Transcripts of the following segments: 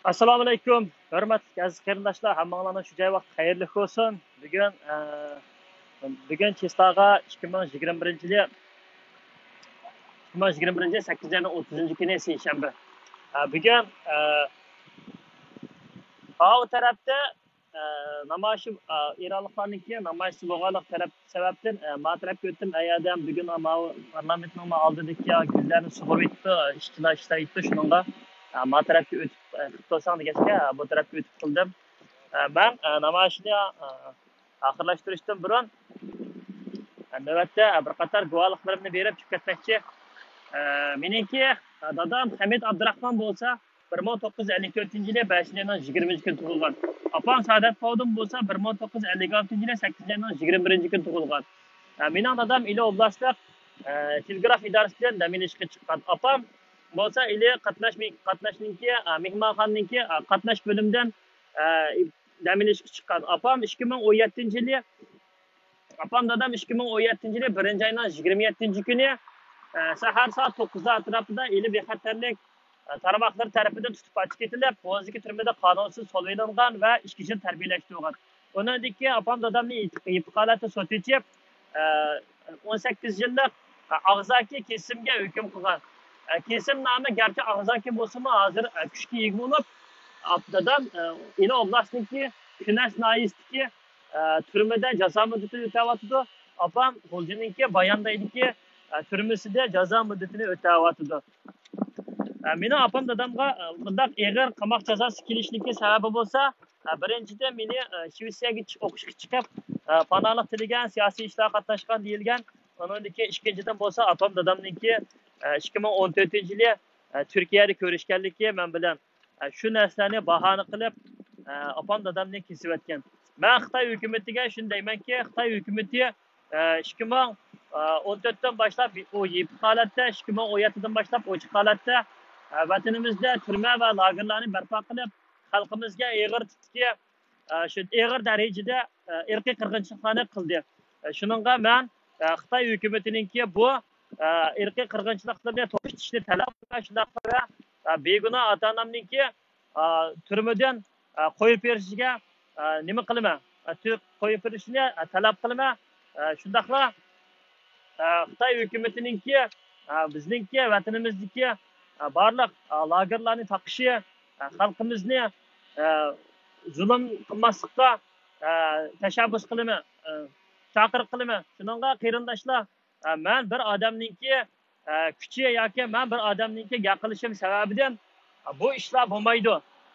Assalomu alaykum. Hurmatli aziz qarindoshlar, hammanglarning shu joy vaqt xayrli bo'lsin. Bugun Chestaga 2021-yil 8 ayning 30-kuni seshanba. Bugun o tarafda namoyish Eronliklarniki namoyish bo'lganlik taraf sababdan ma tarafga o'tdim. Ayadam bugun parlamentning oldidagi gullarni sug'urib etdi, ishlaydi shuningga ma tarafga o'tib qilsang deganga bu tarafga o'tib qildim. Ben namoyishni oxirlashtirishdan burun navbatda bir qator guvohliklarimni berib chiqib ketmoqchi. Meniki dadam Hamid Abdurahmon bo'lsa 1954-yili 5-ayning 20-kuni tug'ilgan. Opam Sadat Povdum bo'lsa 1956-yili 8-ayning 21-kuni tug'ilgan. Mening dadam Ili oblastlik telegraf idorasidan dam olishga chiqqan. Opam bo'lsa Ili qatnashninki mehmonxonaniki qatnash bo'limdan dam olishga chiqqan. Opam dadam 2017-yili 1-ayning 27-kuni sahar soat 9 atrofida Ili bexatarlik tarmoqlar tarafidan tutib qochib ketilib, Bo'zdagi turmada qonunsiz qo'llanilgan va 2 yil tarbiyalashtirilgan. Undan keyin opam dadamni iqolatda sud etib, 18 yillik og'zaki kesimga hukm qilgan. Kesim nomi garchi og'zaki bo'lsa-mu, hozir kuchga ega bo'lib, dadam Ili oblastniki Kunash noyisdagi turmada jazo muddatini o'tayotdi. Opam G'uljiniki Bayondaydagi turmasida jazo muddatini o'tayotdi. Meni opam dadamga bunday og'ir qamoq jazosi kelishligi sababi bo'lsa, birinchidan meni Shvetsiyaga o'qishga chiqib, panohlik tilagan, siyosiy ishlarga qatnashgan deyilgan. Undan keyin ikkinchidan bo'lsa, opam dadamniki 2014-yili Turkiyada ko'rishganligi men bilan shu narsani bahona qilib, opam dadamni kesib o'tgan. Men Xitoy hukumatiga shuni deymanki, Xitoy hukumati 2014dan boshlab u yeb holatda, 2017dan boshlab ochiq holatda vatanimizda turma va lagerlarni barpo qilib, xalqimizga shu og'ir darajada irqiy qirg'inchiliklarni qildi. Shuningga men Xitoy hukumatiningki bu irqiy qirg'inchiliklarni to'xtatishni talab qilgan, shundaqla begunoh ota-onamningki turmadan qo'yib berishiga nima qilma, qo'yib berishni talab qilma. Shundaqla Xitoy hukumatiningki bizningki vatanimizdagi barliq lagerlarni taqishi, xalqimizni zulm qilmaslikqa tashabbus qilma, chaqiriq qilma. Shuningga qarindoshlar, men bir odamningki kuchi yoki men bir odamningki gapirishim sababidan bu ishlar bo'lmaydi.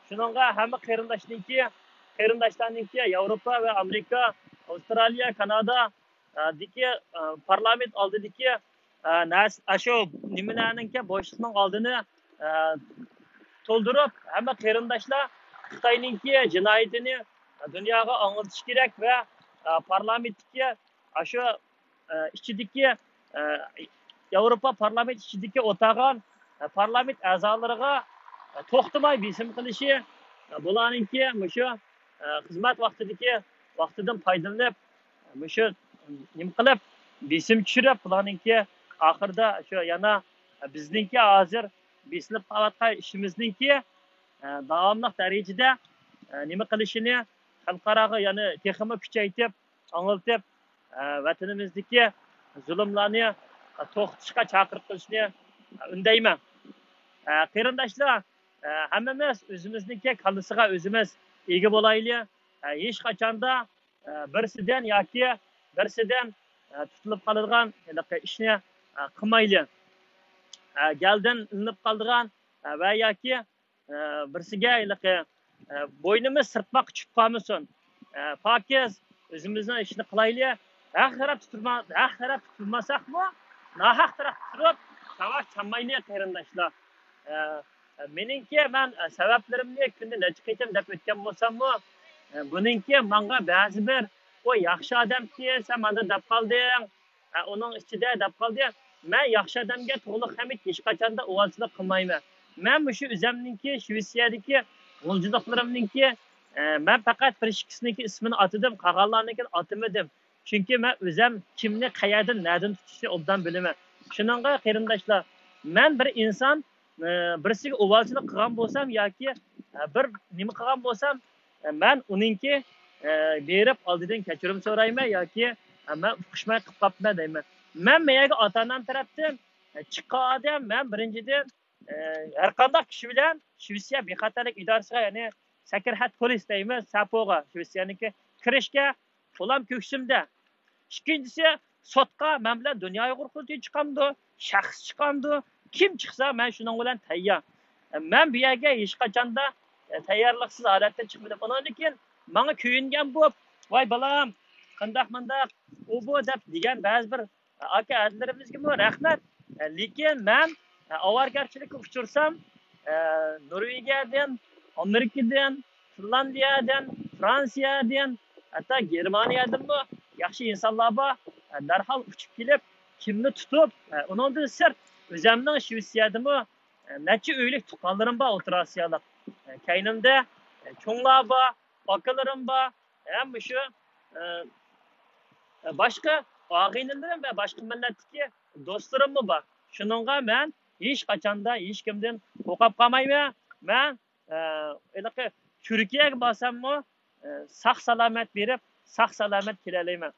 Shuningga hamma qarindoshlarningki Yevropa va Amerika, Avstraliya, Kanada dagi parlament oldidagi shu nimalarningki boshliqning oldini to'ldirib, hamma qarindoshlar Xitoyningki jinoyatini dunyoga anglatish kerak va parlamentdagi shu ichidagi Yevropa parlament ichidagi o'tag'an parlament a'zolariga to'xtamay besim qilishi, bularningki shu xizmat vaqtidan foydalanib, shu nima qilib besim tushirib, bularningki oxirida shu yana bizningki hozir besilib qolayotgan ishimizningki davomli darajada nima qilishini xalqaro yana texnik kuchaytirib, anglatib, vatanimizdagi zulmlarni to'xtatishga chaqiriq qilishni undayman. Qarindoshlar, hammamiz o'zimizningki kallasiga o'zimiz ega bo'laylik. Hech qachonda birsidan yoki birsidan tutilib qoladigan ishni qilmaylik. Galdan ilinib qoldigan va yoki birsiga bo'ynimiz sirtmoq chiqib qolmasin. Pokiz o'zimizning ishni qilaylik. Haq taraf tutilmasakmi, nohaq taraf turib, savaş chanmaylik qarindoshlar. Meningki men sabablarimni kunda necha qaytam deb o'tgan bo'lsam-mu, buningki menga ba'zi bir o yaxshi odamki, sen menda deb qolding, uning ichida deb qolding. Men yaxshi odamga to'liq hamid hech qachonda o'g'ilchilik qilmayman. Men shu o'zimningki Shvetsiyadagi g'uljidoqlarimningki men faqat bir ikkisiniki ismini atadim, qolganlarnikini atamadim. Chunki men o'zim kimni qayerdan, nerdan tutishni obdan bilaman. Shuningga qarindoshlar, men bir inson birisiga o'g'ilchilik qilgan bo'lsam yoki bir nima qilgan bo'lsam, men uningki berib oldidan kechirim so'rayman yoki men uqishmay qilib qolibman deyman. Men meyaga ota-onam tarafdan chiqqan odam, men birinchidan har qanday kishi bilan Shvetsiya bexatarlik idorasiga, ya'ni Sakerhat polis deymiz, Sapoga, Shvetsiyaniki kirishga to'lam ko'ksimda. İkincisi, sotqa men bilan dunyo uyg'ur qurultiyi chiqamdi, shaxs chiqamdi. Kim chiqsa men shuning bilan tayyor. Men bu yerga hech qachonda tayyorliksiz holatda chiqmadim. Undan keyin menga kuyingan bo'lib, voy balam, qandaq-mandaq, u bu deb degan ba'zi bir aka azizlarimizga bu rahmat. Lekin men avargarchilikka uchursam, Norvegiyadan, Amerikadan, Finlandiyadan, Fransiyadan, hatta Germaniyadan bu yaxshi insonlar bor. Darhol uchib kelib, kimni tutib, undan sirt o'zimning Shvetsiyadami necha uylik tuqqanlarim bor o'tirasiyalik. Kaynimda cho'nglar bor, akalarim bor, ham shu boshqa og'aynilarim va boshqa millatdagi do'stlarim bor. Shuningga men hech qachonda hech kimdan qo'rqib qolmayman. Men Turkiyaga borsammi, sog' salomat berib, sog' salomat kelalayman.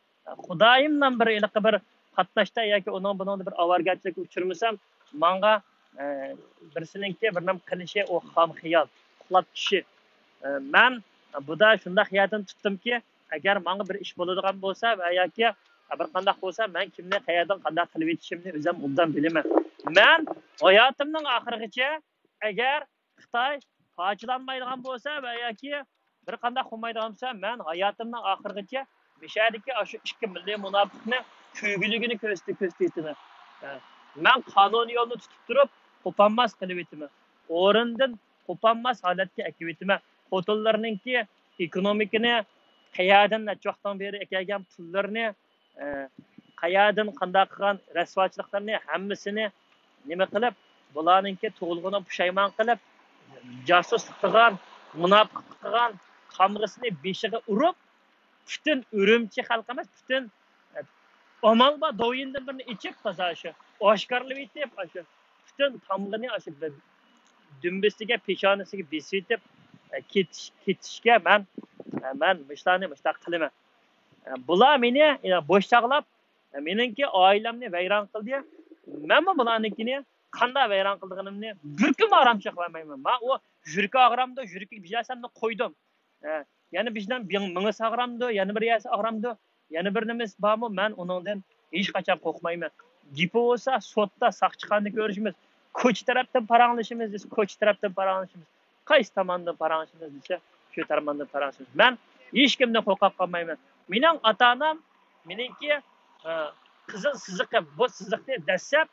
Xudoyimdan bir qatnashda yoki uning buningda bir avargarchilikka uchirmasam, menga birsininki bir nam qilishi o xam xiyol, uxlab tushi. Men buda shunday hayotni tutdimki, agar menga bir ish bo'ladigan bo'lsa va yoki bir qanday bo'lsa, men kimni qayerdan qanday qilib yetishimni o'zim undan bilaman. Men hayotimning oxirigacha agar Xitoy foydalanmaydigan bo'lsa va yoki bir qanday qilmaydigan bo'lsa, men hayotimning oxirigacha Mishadagi shu ikki milliy munofiqni kuyguligini ko'rsatayman. Men qonuniy yo'lni tutib turib, qo'panmas qilib yetaman. O'rindan qo'panmas holatga akib yetaman. Xotinlarningki ekonomikani qayerdan nachvaqdan beri ekelgan pullarni, qayerdan qanday qilgan rasvochiliklarni hammasini nima qilib, bularningki tug'ilg'ini pushaymon qilib, josuslik qilgan, munofiqlik qilgan qamrisini beshiga urib, bütün ürümçi halkımız, bütün amalba doyundan birini içip tazaşı, oşkarlı bitip aşı, bütün tamlığını aşıp, dümbüsüge, peşanesiga besitip, ketişke ben müştak kılıma. Bular meni boşçaqlap, meningki ailemni vayron qildi. Men bularnikini qanday vayron qilganimni bir kun aramcha qilmayman. Men o yurki og'ramdi, yurki bijasamni qo'ydim. Yani bizden mini sağramdı, yani bir yersi ağramdı, yani bir nimiz barmı, men onundan hiç kaçan korkmayman. Gipi olsa, sotda saq çıkanını görüşümüz, koç taraftan paranlaşımız, koç taraftan paranlaşımız, qaysi tomondan paranlaşımız dese, şu taraftan paranlaşımız. Men hiç kimden korkab qalmayman. Mening ota-onam, meningki qizil siziqqa, bu siziqni dastlab,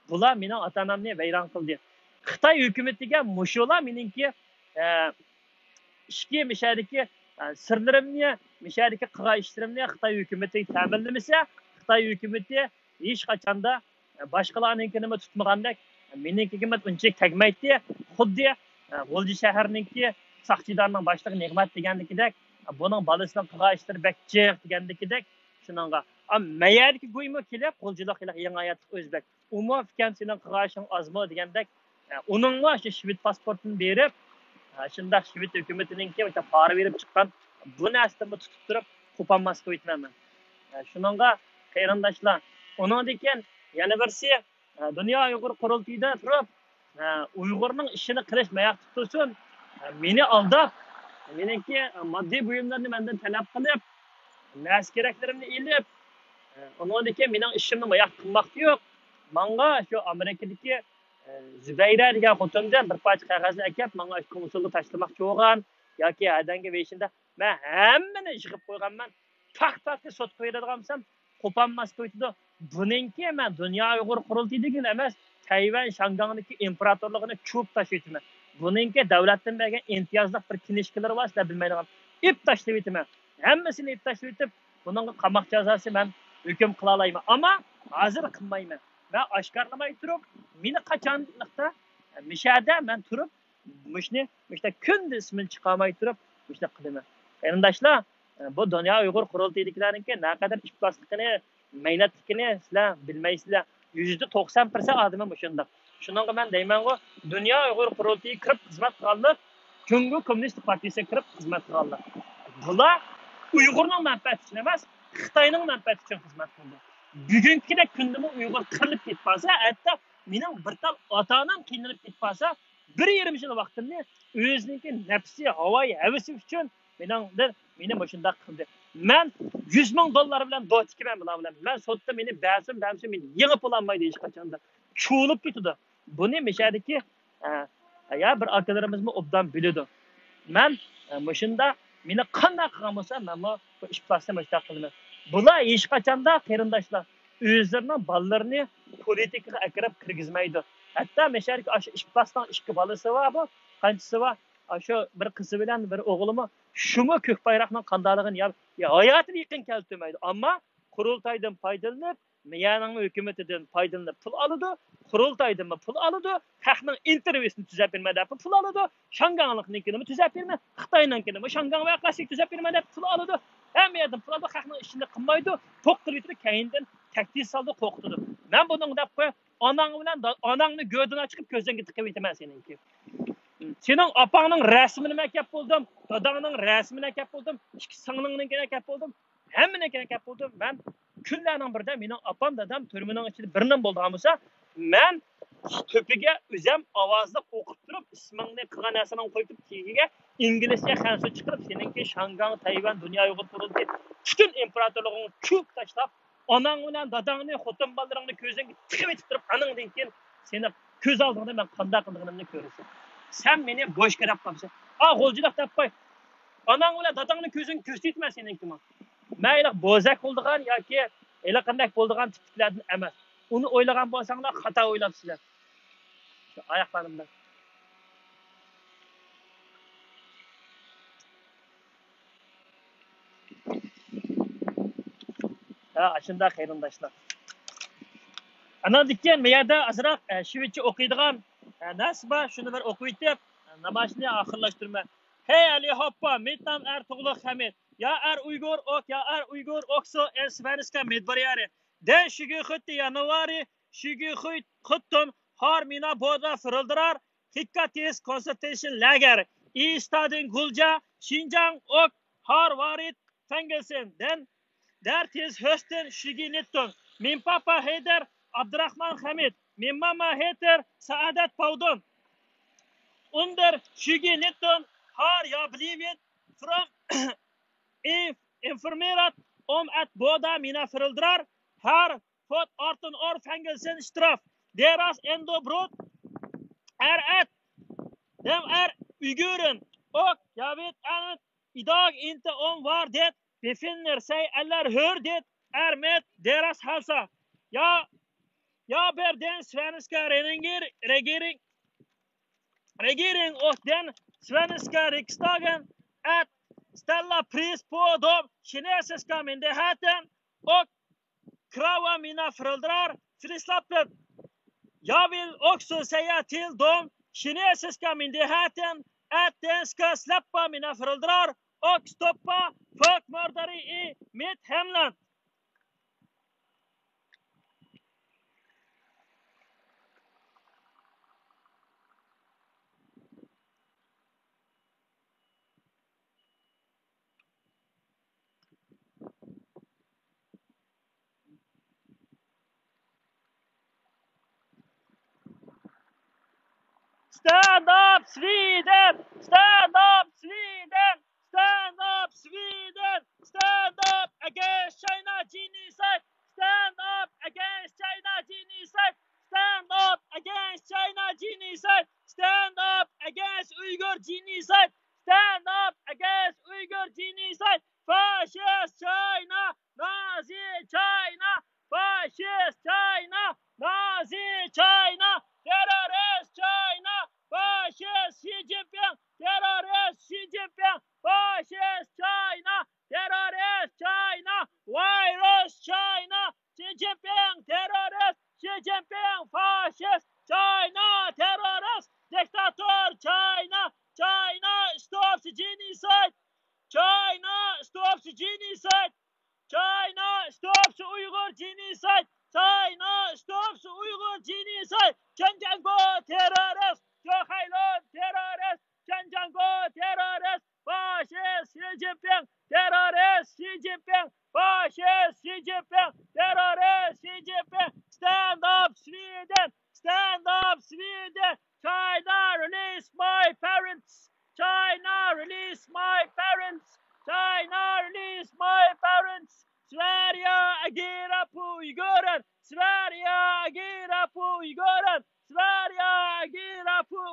bular mening ota-onamni vayron qildi. Xitoy hukumatiga mushular meningki ishki mishadiki sirlarimni, mishadiki qilgan ishlarimni Xitoy hukumati ta'minlamasa, Xitoy hukumati hech qachonda boshqalarnikini tutmagandek, menikiga unchalik tegmaydi. Xuddi G'o'lji shaharniki saqchidorning boshlig'i Ne'mat degandekidek, buning bolasini qilgan ishlari bakchiq degandekidek, shuningga. Mayarki go'ymo kelib, qo'lchilik qilib yangi hayotlik o'zbek. Umo fikam sening qilgan ishing ozmo degandek, uningga shu shved pasportini berib, shunday shved hukumatiningki pora berib chiqqan bu narsani tutib turib qo'panmas qilib aytmayman. Shuningga qarindoshlar, uningdan keyin yana birsi dunyo uyg'ur qurultiyida turib, uyg'urning ishini qilish mayaq tutsin, meni aldab, meniki moddiy buyumlarni mendan talab qilib, nas keraklarimni ilib, uningdan keyin mening ishimni mayaq qilmoqchi yo'q. Menga shu Amerikadagi Zubayra degan xotindan bir parcha qog'ozni akab, menga konsulga tashlamoqchi bo'lgan yoki adanga beshinda men hammani yig'ib qo'yganman. Faqat sot qo'yadigan bo'lsam, qo'panmas qo'ydi. Buningki men dunyo uyg'ur qurultiyidagi emas, Tayvan Shangangniki imperatorligini cho'p tashlayman. Buningki davlatdan bergan imtiyozli bir kinishkalar bor, sizlar bilmaydigan. İp tashlayman. Hammasini ip tashlayib, buningga qamoq jazosi men hukm qila olmayman. Ammo hozir qilmayman. Ben oshkorlamay turib, meni qachonlikda mishada men turib, mushta kunda ismini chiqarmay turib, mushta qilaman. Qarindoshlar, bu dunyo uyg'ur qurultiyidagilarniki naqadar iflosligini, mehnatligini sizlar bilmaysizlar. %90% odami mushunda. Shuningga men deyman-ku, dunyo uyg'ur qurultiyi kirib xizmat qilib, Jungo Kommunist Partiyasiga kirib xizmat qilganlar. Bular Uyg'urning manfaati uchun emas, Xitoyning manfaati uchun xizmat qildi. Bugünkidek kundami Uyg'ur qirilib ketmasa, hatto mening bir tal ota-onam qiynalib ketmasa, 1,5 yil vaqtimni o'ziniki nafsi, havoyi, havasi uchun meni shunday qildi. Men 100 ming dollar bilan dot ikiman bilan. Men sotda meni ba'sim meni yig'ib ololmaydi hech qachonda. Cho'lib ketdi. Buni mishadiki ya bir akalarimizni obdan biladi. Men shunda meni qanday qilgan bo'lsa, men bu ish plasda mashta qilaman. Bular hech qachonda qarindoshlar o'zlarining bolalarini politikaga akirib kirgizmaydi. Hatto mishadiki shu ish plasdan ikki bolasi bor, bu qanchasi bor? Shu bir qizi bilan bir o'g'limi shumi ko'k bayroqning qandaligini ya hayotini yaqin keltirmaydi. Ammo qurultaydan foydalanib, Myanmar hukumatidan foydalanib pul oladi, qurultaydan pul oladi, xalqning intervyusini tuzab bermadi, pul oladi, Shanganliknikini tuzab bermadi, Xitoynikini, Shangan voqeasini tuzab bermadi, pul oladi. Hamma yerdan pul oladi, xalqning ishini qilmaydi, to'q qilib turib keyindan taktis soldi, qo'rqitdi. Men buning deb qo'y, onang bilan onangni go'dini chiqib ko'zingga tiqib aytaman seningki. Sening opangning rasmini makab bo'ldim, dadangning rasmini makab bo'ldim, ikki singlingninkini makab bo'ldim, hammanikini makab bo'ldim. Men kunlarning birida mening opam dadam turmining ichida birning bo'lgan bo'lsa, men to'piga o'zim ovozda o'qib turib, ismingni qilgan narsani qo'yib keyiga inglizcha xansu chiqarib, seningki Shangang, Tayvan, dunyo yo'g'it turdi. Butun imperatorligingni ko'p tashlab, onang bilan dadangni, xotin bolalaringni ko'zingga tiqib etib turib, aningdan keyin seni ko'z oldingda men qanday qilganimni ko'rasan. Sen meni boş qarab qolsan. G'oljilik deb qo'y. Onang bilan dadangni ko'zing ko'rsatma seningki. Mayli bozak bo'ldigan yoki ela qanday bo'ldigan tiplardan emas. Uni o'ylagan bo'lsanglar xato o'ylabsizlar. Shu oyoqlarimdan. Shunday qarindoshlar. Anadikkan meyada azroq shivitcha o'qiydigan nasba shuni bir o'qib yetib, namashni oxirlashtirma. Hey Ali hoppa, metam tug'liq Hamid. Ya Uygur ok, ya Uygur också en svenska medborgare. Den 27 januari 2017 har mina båda föräldrar skickat till concentration läger i staden Gulja, Xinjiang och har varit fängelsen. Där tills hösten 2019. Min pappa heter Abdurrahman Hamid. Min mamma heter Saadat Paudon. Under 2019 har jag blivit informerad om att båda mina föräldrar har fått 18 år fängelsestraff. Deras enda brott är att de är uiguren och jag vet idag inte om var det befinner sig eller hur det är med deras hälsa. Jag ber den svenska regering och den svenska riksdagen att ställa pris på de kinesiska myndigheten och kräva mina föräldrar frisläppet. Jag vill också säga till de kinesiska myndigheten att de ska släppa mina föräldrar och stoppa folkmördare i mitt hemland. Stand up Sweden! Stand up Sweden! Stand up Sweden! Stand up against China genocide! Stand up against China genocide! Stand up against China genocide! Stand up against Uyghur genocide! Stand up against Uyghur genocide! Fascist China! Nazi China! Fascist China! Nazi China! Terrorist China! Fascist Xi Jinping! Terrorist Xi Jinping! Fascist China! Terrorist China! Virus China! Xi Jinping! Terrorist! Xi Jinping! Fascist China! Terrorist! Diktator China! China!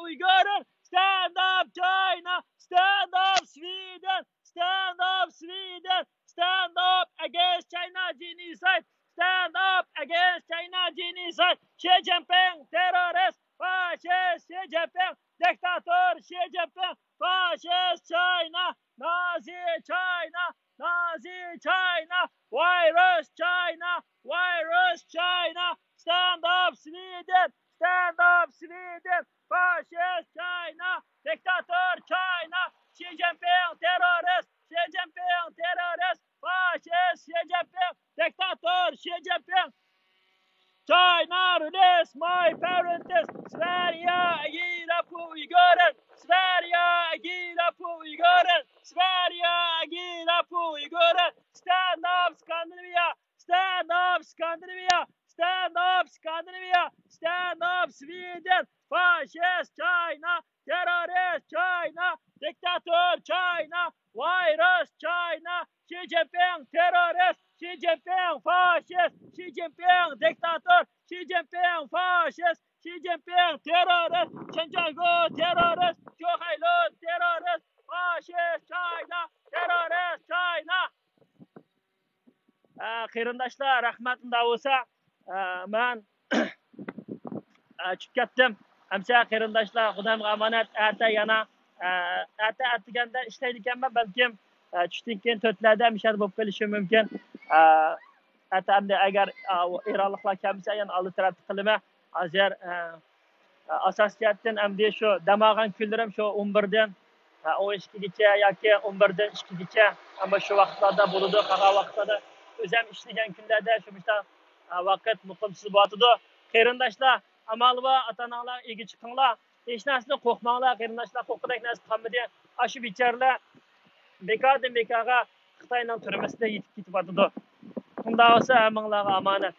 Uyghur. Stand up China. Stand up Sweden. Stand up Sweden. Stand up against China genocide. Stand up against China genocide. Xi Jinping terrorist. Fascist Xi Jinping. Diktator Xi Jinping. Fascist China. Nazi China. Nazi China. Virus China. Virus China. Stand up Sweden. Stand up Sweden. Fascist China. Diktator China. Xi Jinping terrorist. Xi Jinping terrorist. Fascist Xi Jinping. Diktator Xi Jinping. China release my parents. Sverige agerar på Uiguren. Sverige agerar på Uiguren. Sverige agerar på Uiguren. Stand up Scandinavia. Stand up Scandinavia. Stand up Scandinavia. Stand up Sweden. Fascist China. Terrorist China. Diktator China. Virus China. Xi Jinping terrorist. Xi Jinping fascist. Xi Jinping diktator. Xi Jinping fascist. Xi Jinping terrorist. Xinjiang terrorist. Zhuhai terrorist. Fascist China. Terrorist China. Qarindoshlar, rahmatim bo'lsa, men chiqib ketdim. Hamsa qarindoshlar, Xudoga omonat. Ata yana atiganda ishlaydi ekanman, balkim tushdan keyin 4larda mishar bo'lib qolishi mumkin. Atamda agar eronliklar kelsa, yana oldi tarafni qilaman. Hozir asosiyatdan hamda shu damog'an kunlarim shu 11dan 12gacha yoki 11dan 2gacha, ammo shu vaqtlarda bo'ladi, qolgan vaqtlarda o'zim ishlagan kunlarda shu vaqt muqimsiz bo'ladi. Qarindoshlar, amal va ota-onalar ega chiqinglar. Hech narsadan qo'rqmanglar, qarindoshlar, qo'rqadigan narsa qolmadi. Shu bechoralar bekordan bekorga Xitoyning turmasida yetib ketyapti. Shunda bo'lsa, hammanglarga omonat.